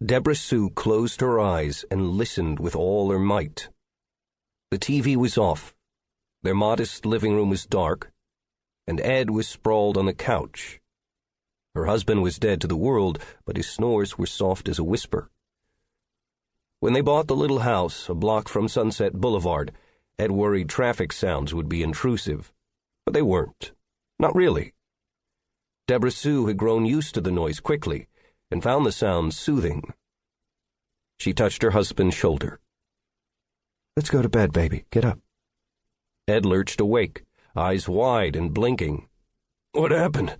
Deborah Sue closed her eyes and listened with all her might. The TV was off, their modest living room was dark, and Ed was sprawled on the couch. Her husband was dead to the world, but his snores were soft as a whisper. When they bought the little house a block from Sunset Boulevard, Ed worried traffic sounds would be intrusive, but they weren't. Not really. Deborah Sue had grown used to the noise quickly and found the sounds soothing. She touched her husband's shoulder. "Let's go to bed, baby. Get up." Ed lurched awake, eyes wide and blinking. "What happened?"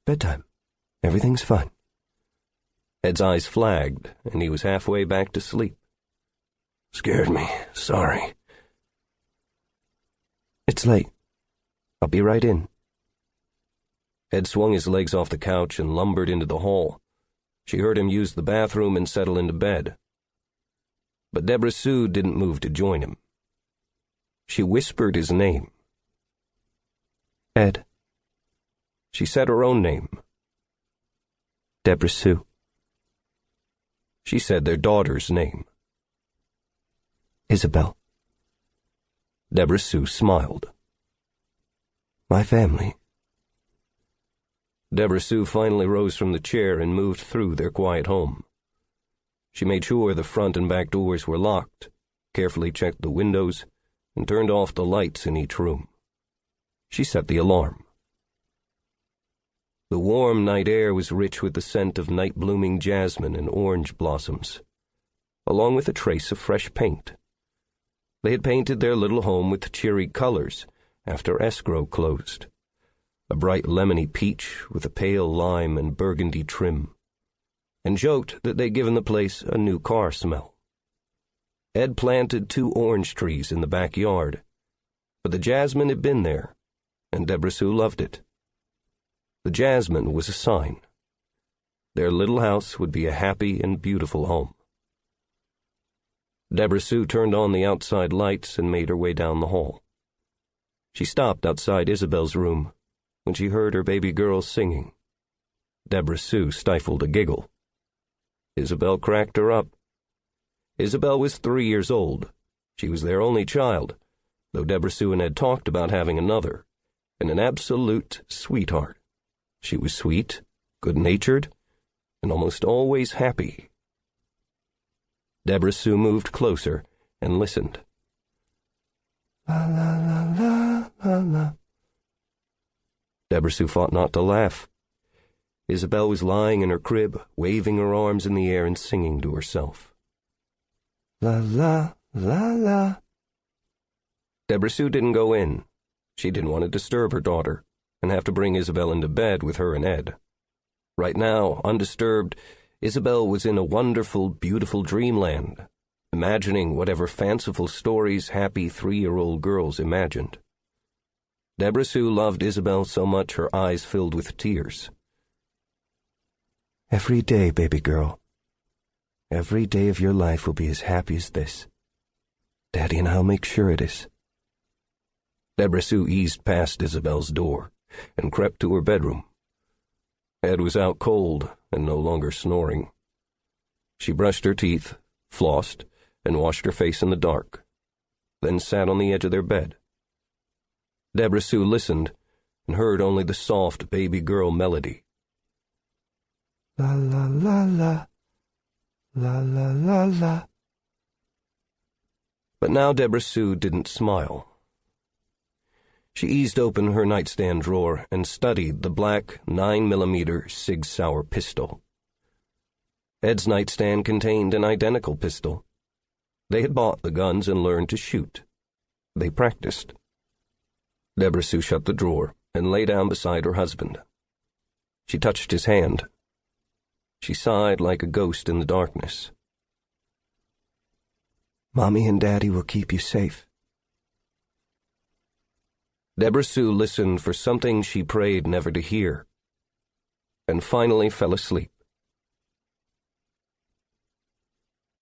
"Bedtime. Everything's fine." Ed's eyes flagged, and he was halfway back to sleep. "Scared me. Sorry." "It's late. I'll be right in." Ed swung his legs off the couch and lumbered into the hall. She heard him use the bathroom and settle into bed. But Deborah Sue didn't move to join him. She whispered his name. "Ed." She said her own name. "Deborah Sue." She said their daughter's name. "Isabel." Deborah Sue smiled. "My family." Deborah Sue finally rose from the chair and moved through their quiet home. She made sure the front and back doors were locked, carefully checked the windows, and turned off the lights in each room. She set the alarm. The warm night air was rich with the scent of night-blooming jasmine and orange blossoms, along with a trace of fresh paint. They had painted their little home with cheery colors after escrow closed, a bright lemony peach with a pale lime and burgundy trim, and joked that they'd given the place a new car smell. Ed planted 2 orange trees in the backyard, but the jasmine had been there, and Deborah Sue loved it. The jasmine was a sign. Their little house would be a happy and beautiful home. Deborah Sue turned on the outside lights and made her way down the hall. She stopped outside Isabel's room when she heard her baby girl singing. Deborah Sue stifled a giggle. Isabel cracked her up. Isabel was 3 years old. She was their only child, though Deborah Sue and Ed talked about having another, and an absolute sweetheart. She was sweet, good-natured, and almost always happy. Deborah Sue moved closer and listened. La la la la la la. Deborah Sue fought not to laugh. Isabel was lying in her crib, waving her arms in the air and singing to herself. La la la la. Deborah Sue didn't go in. She didn't want to disturb her daughter and have to bring Isabel into bed with her and Ed. Right now, undisturbed, Isabel was in a wonderful, beautiful dreamland, imagining whatever fanciful stories happy 3-year-old girls imagined. Deborah Sue loved Isabel so much her eyes filled with tears. "Every day, baby girl. Every day of your life will be as happy as this. Daddy and I'll make sure it is." Deborah Sue eased past Isabel's door and crept to her bedroom. Ed was out cold and no longer snoring. She brushed her teeth, flossed, and washed her face in the dark, then sat on the edge of their bed. Deborah Sue listened and heard only the soft baby girl melody. La la la la, la la la la. But now Deborah Sue didn't smile. She eased open her nightstand drawer and studied the black 9mm Sig Sauer pistol. Ed's nightstand contained an identical pistol. They had bought the guns and learned to shoot. They practiced. Deborah Sue shut the drawer and lay down beside her husband. She touched his hand. She sighed like a ghost in the darkness. "Mommy and Daddy will keep you safe." Deborah Sue listened for something she prayed never to hear, and finally fell asleep.